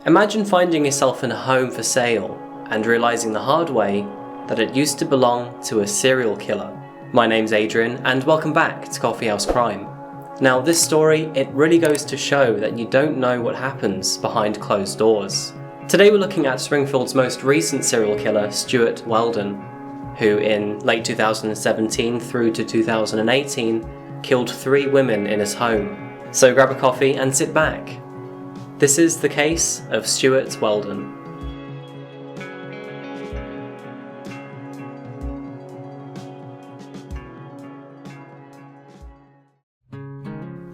Imagine finding yourself in a home for sale and realising the hard way that it used to belong to a serial killer. My name's Adrian and welcome back to Coffeehouse Crime. Now this story, it really goes to show that you don't know what happens behind closed doors. Today we're looking at Springfield's most recent serial killer, Stewart Weldon, who in late 2017 through to 2018 killed 3 women in his home. So grab a coffee and sit back. This is the case of Stewart Weldon.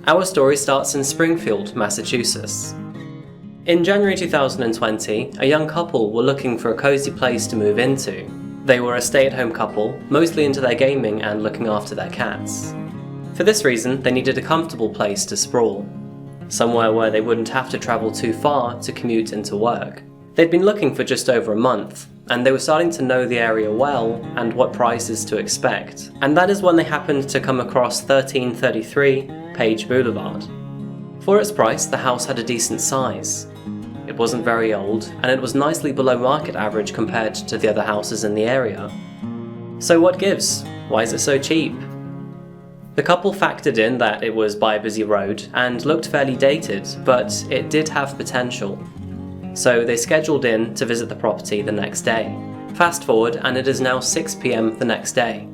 Our story starts in Springfield, Massachusetts. In January 2020, a young couple were looking for a cozy place to move into. They were a stay-at-home couple, mostly into their gaming and looking after their cats. For this reason, they needed a comfortable place to sprawl, somewhere where they wouldn't have to travel too far to commute into work. They'd been looking for just over a month, and they were starting to know the area well and what prices to expect. And that is when they happened to come across 1333 Page Boulevard. For its price, the house had a decent size. It wasn't very old, and it was nicely below market average compared to the other houses in the area. So what gives? Why is it so cheap? The couple factored in that it was by a busy road and looked fairly dated, but it did have potential. So they scheduled in to visit the property the next day. Fast forward and it is now 6 p.m. the next day.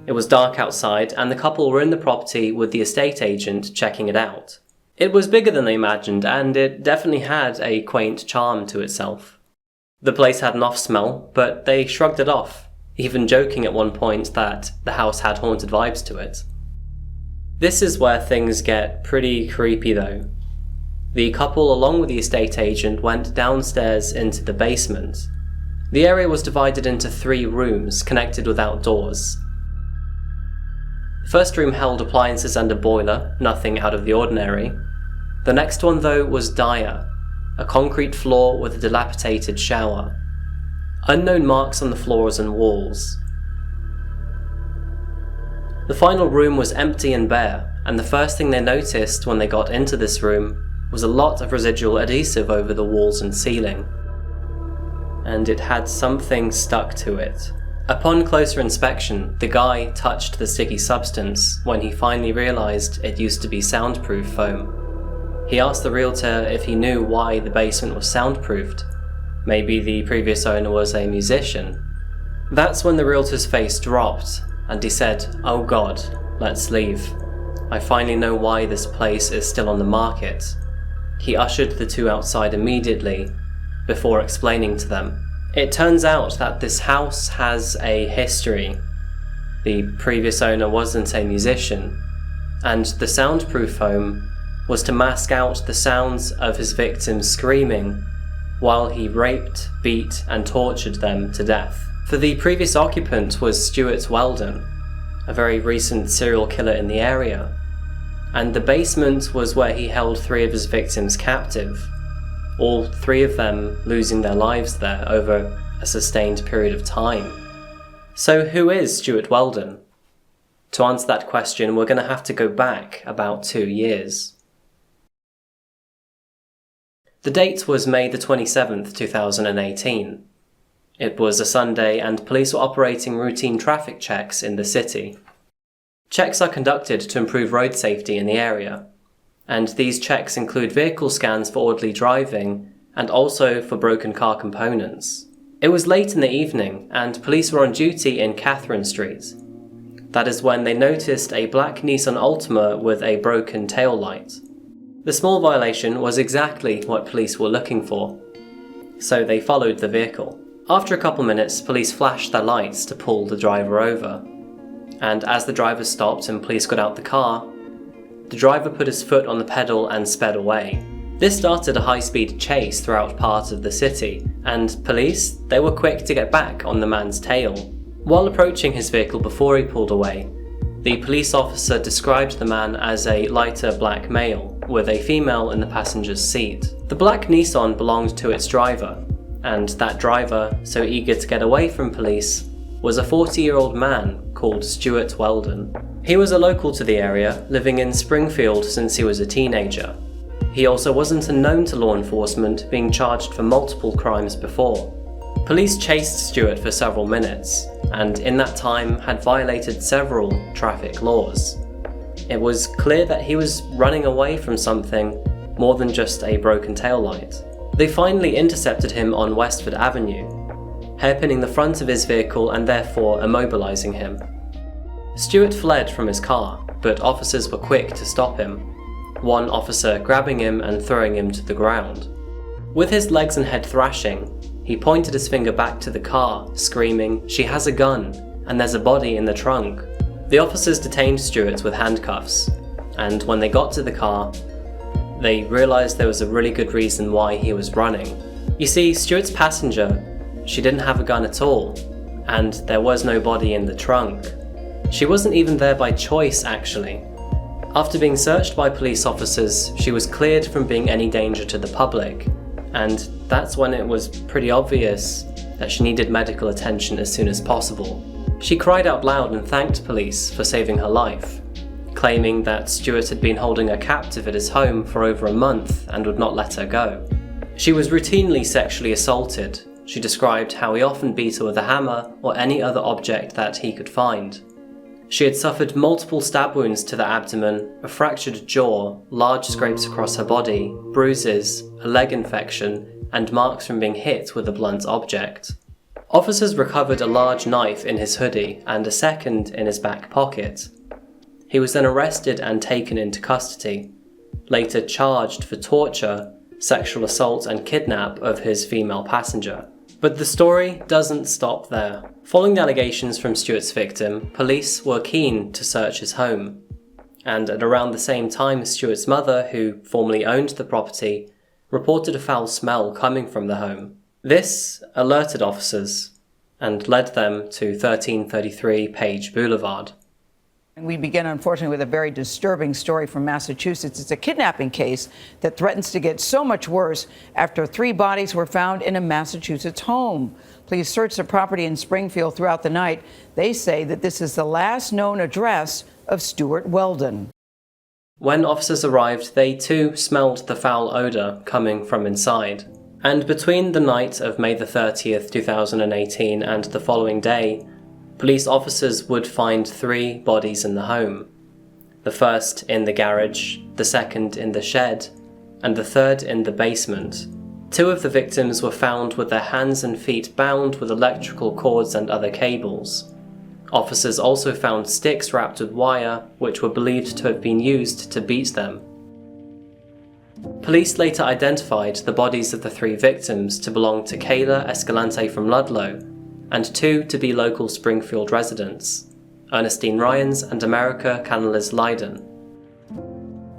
It was dark outside and the couple were in the property with the estate agent checking it out. It was bigger than they imagined and it definitely had a quaint charm to itself. The place had an off smell, but they shrugged it off, even joking at one point that the house had haunted vibes to it. This is where things get pretty creepy though. The couple along with the estate agent went downstairs into the basement. The area was divided into 3 rooms connected without doors. The first room held appliances and a boiler, nothing out of the ordinary. The next one though was dire, a concrete floor with a dilapidated shower. Unknown marks on the floors and walls. The final room was empty and bare, and the first thing they noticed when they got into this room was a lot of residual adhesive over the walls and ceiling. And it had something stuck to it. Upon closer inspection, the guy touched the sticky substance when he finally realized it used to be soundproof foam. He asked the realtor if he knew why the basement was soundproofed. Maybe the previous owner was a musician. That's when the realtor's face dropped, and he said, "Oh God, let's leave. I finally know why this place is still on the market." He ushered the 2 outside immediately, before explaining to them. It turns out that this house has a history. The previous owner wasn't a musician, and the soundproof foam was to mask out the sounds of his victims screaming while he raped, beat, and tortured them to death. For the previous occupant was Stewart Weldon, a very recent serial killer in the area, and the basement was where he held 3 of his victims captive, all 3 of them losing their lives there over a sustained period of time. So who is Stewart Weldon? To answer that question, we're going to have to go back about 2 years. The date was May the 27th, 2018. It was a Sunday and police were operating routine traffic checks in the city. Checks are conducted to improve road safety in the area, and these checks include vehicle scans for orderly driving and also for broken car components. It was late in the evening and police were on duty in Catherine Street. That is when they noticed a black Nissan Altima with a broken tail light. The small violation was exactly what police were looking for, so they followed the vehicle. After a couple minutes, police flashed their lights to pull the driver over. And as the driver stopped and police got out the car, the driver put his foot on the pedal and sped away. This started a high-speed chase throughout part of the city, and police, they were quick to get back on the man's tail. While approaching his vehicle before he pulled away, the police officer described the man as a lighter black male, with a female in the passenger's seat. The black Nissan belonged to its driver, and that driver, so eager to get away from police, was a 40-year-old man called Stewart Weldon. He was a local to the area, living in Springfield since he was a teenager. He also wasn't unknown to law enforcement, being charged for multiple crimes before. Police chased Stewart for several minutes, and in that time had violated several traffic laws. It was clear that he was running away from something more than just a broken taillight. They finally intercepted him on Westford Avenue, hairpinning the front of his vehicle and therefore immobilizing him. Stewart fled from his car, but officers were quick to stop him, one officer grabbing him and throwing him to the ground. With his legs and head thrashing, he pointed his finger back to the car, screaming, "She has a gun, and there's a body in the trunk." The officers detained Stewart with handcuffs, and when they got to the car, they realised there was a really good reason why he was running. You see, Stewart's passenger, she didn't have a gun at all, and there was no body in the trunk. She wasn't even there by choice, actually. After being searched by police officers, she was cleared from being any danger to the public, and that's when it was pretty obvious that she needed medical attention as soon as possible. She cried out loud and thanked police for saving her life, claiming that Stewart had been holding her captive at his home for over a month and would not let her go. She was routinely sexually assaulted. She described how he often beat her with a hammer or any other object that he could find. She had suffered multiple stab wounds to the abdomen, a fractured jaw, large scrapes across her body, bruises, a leg infection, and marks from being hit with a blunt object. Officers recovered a large knife in his hoodie and a second in his back pocket. He was then arrested and taken into custody, later charged for torture, sexual assault and kidnap of his female passenger. But the story doesn't stop there. Following the allegations from Stewart's victim, police were keen to search his home. And at around the same time, Stewart's mother, who formerly owned the property, reported a foul smell coming from the home. This alerted officers and led them to 1333 Page Boulevard. We begin, unfortunately, with a very disturbing story from Massachusetts. It's a kidnapping case that threatens to get so much worse after 3 bodies were found in a Massachusetts home. Police searched the property in Springfield throughout the night. They say that this is the last known address of Stewart Weldon. When officers arrived, they too smelled the foul odour coming from inside. And between the night of May the 30th, 2018 and the following day, police officers would find 3 bodies in the home. The first in the garage, the second in the shed, and the third in the basement. 2 of the victims were found with their hands and feet bound with electrical cords and other cables. Officers also found sticks wrapped with wire, which were believed to have been used to beat them. Police later identified the bodies of the 3 victims to belong to Kayla Escalante from Ludlow, and 2 to be local Springfield residents, Ernestine and America Canales Lyden.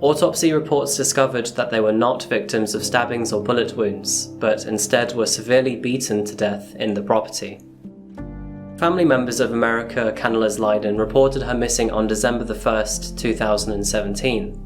Autopsy reports discovered that they were not victims of stabbings or bullet wounds, but instead were severely beaten to death in the property. Family members of America Canales Lyden reported her missing on December the 1st, 2017.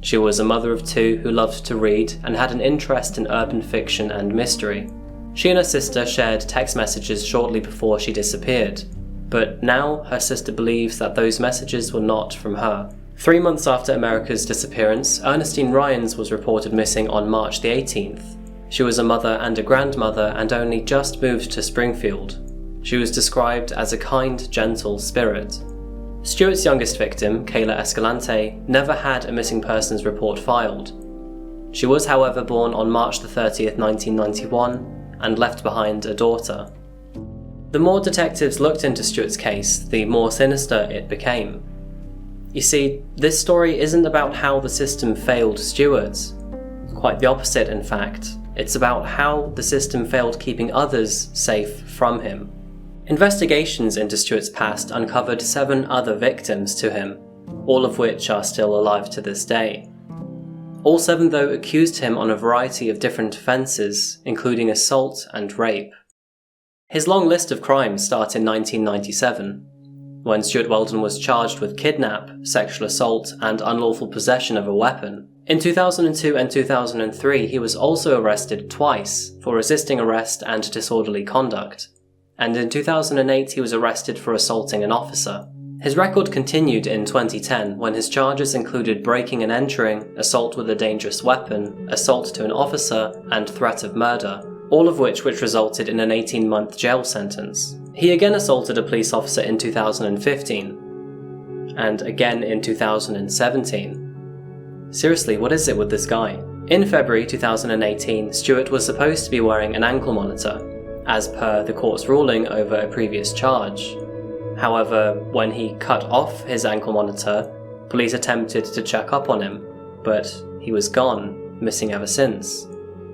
She was a mother of 2 who loved to read and had an interest in urban fiction and mystery. She and her sister shared text messages shortly before she disappeared, but now her sister believes that those messages were not from her. 3 months after America's disappearance, Ernestine was reported missing on March the 18th. She was a mother and a grandmother and only just moved to Springfield. She was described as a kind, gentle spirit. Stewart's youngest victim, Kayla Escalante, never had a missing persons report filed. She was, however, born on March the 30th, 1991, and left behind a daughter. The more detectives looked into Stewart's case, the more sinister it became. You see, this story isn't about how the system failed Stewart. Quite the opposite, in fact. It's about how the system failed keeping others safe from him. Investigations into Stewart's past uncovered 7 other victims to him, all of which are still alive to this day. All 7, though, accused him on a variety of different offences, including assault and rape. His long list of crimes started in 1997, when Stewart Weldon was charged with kidnap, sexual assault, and unlawful possession of a weapon. In 2002 and 2003, he was also arrested twice for resisting arrest and disorderly conduct. And in 2008, he was arrested for assaulting an officer. His record continued in 2010 when his charges included breaking and entering, assault with a dangerous weapon, assault to an officer, and threat of murder, all of which resulted in an 18-month jail sentence. He again assaulted a police officer in 2015, and again in 2017. Seriously, what is it with this guy? In February 2018, Stewart was supposed to be wearing an ankle monitor, as per the court's ruling over a previous charge. However, when he cut off his ankle monitor, police attempted to check up on him, but he was gone, missing ever since.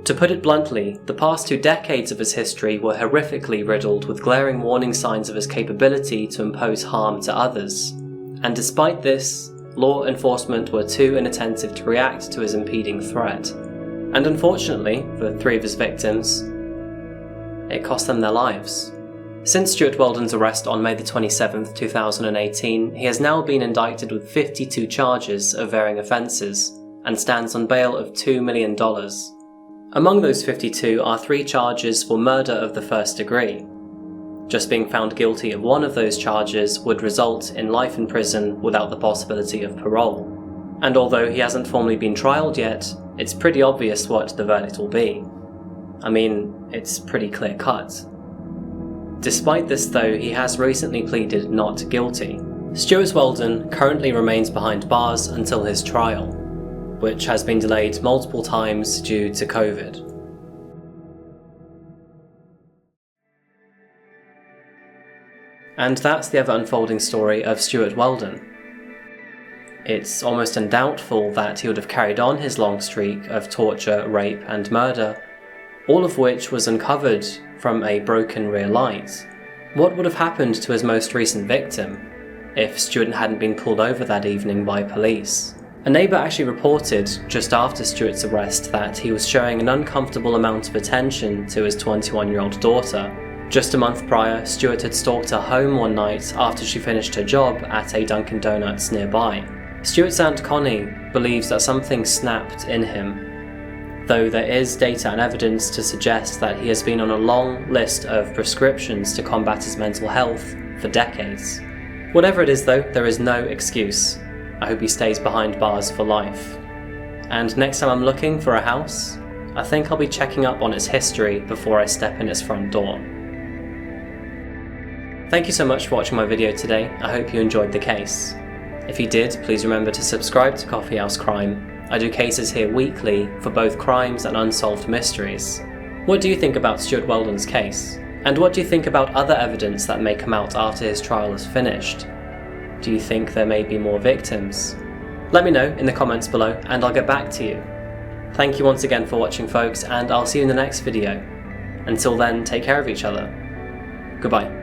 To put it bluntly, the past 2 decades of his history were horrifically riddled with glaring warning signs of his capability to impose harm to others. And despite this, law enforcement were too inattentive to react to his impending threat. And unfortunately, for 3 of his victims, it cost them their lives. Since Stewart Weldon's arrest on May 27, 2018, he has now been indicted with 52 charges of varying offences and stands on bail of $2 million. Among those 52 are 3 charges for murder of the first degree. Just being found guilty of one of those charges would result in life in prison without the possibility of parole. And although he hasn't formally been trialed yet, it's pretty obvious what the verdict will be. I mean, it's pretty clear-cut. Despite this though, he has recently pleaded not guilty. Stewart Weldon currently remains behind bars until his trial, which has been delayed multiple times due to COVID. And that's the ever unfolding story of Stewart Weldon. It's almost undoubtful that he would have carried on his long streak of torture, rape and murder, all of which was uncovered from a broken rear light. What would have happened to his most recent victim if Stewart hadn't been pulled over that evening by police? A neighbour actually reported just after Stewart's arrest that he was showing an uncomfortable amount of attention to his 21-year-old daughter. Just a month prior, Stewart had stalked her home one night after she finished her job at a Dunkin' Donuts nearby. Stewart's Aunt Connie believes that something snapped in him, though there is data and evidence to suggest that he has been on a long list of prescriptions to combat his mental health for decades. Whatever it is though, there is no excuse. I hope he stays behind bars for life. And next time I'm looking for a house, I think I'll be checking up on its history before I step in its front door. Thank you so much for watching my video today. I hope you enjoyed the case. If you did, please remember to subscribe to Coffeehouse Crime. I do cases here weekly for both crimes and unsolved mysteries. What do you think about Stewart Weldon's case? And what do you think about other evidence that may come out after his trial is finished? Do you think there may be more victims? Let me know in the comments below and I'll get back to you. Thank you once again for watching folks, and I'll see you in the next video. Until then, take care of each other. Goodbye.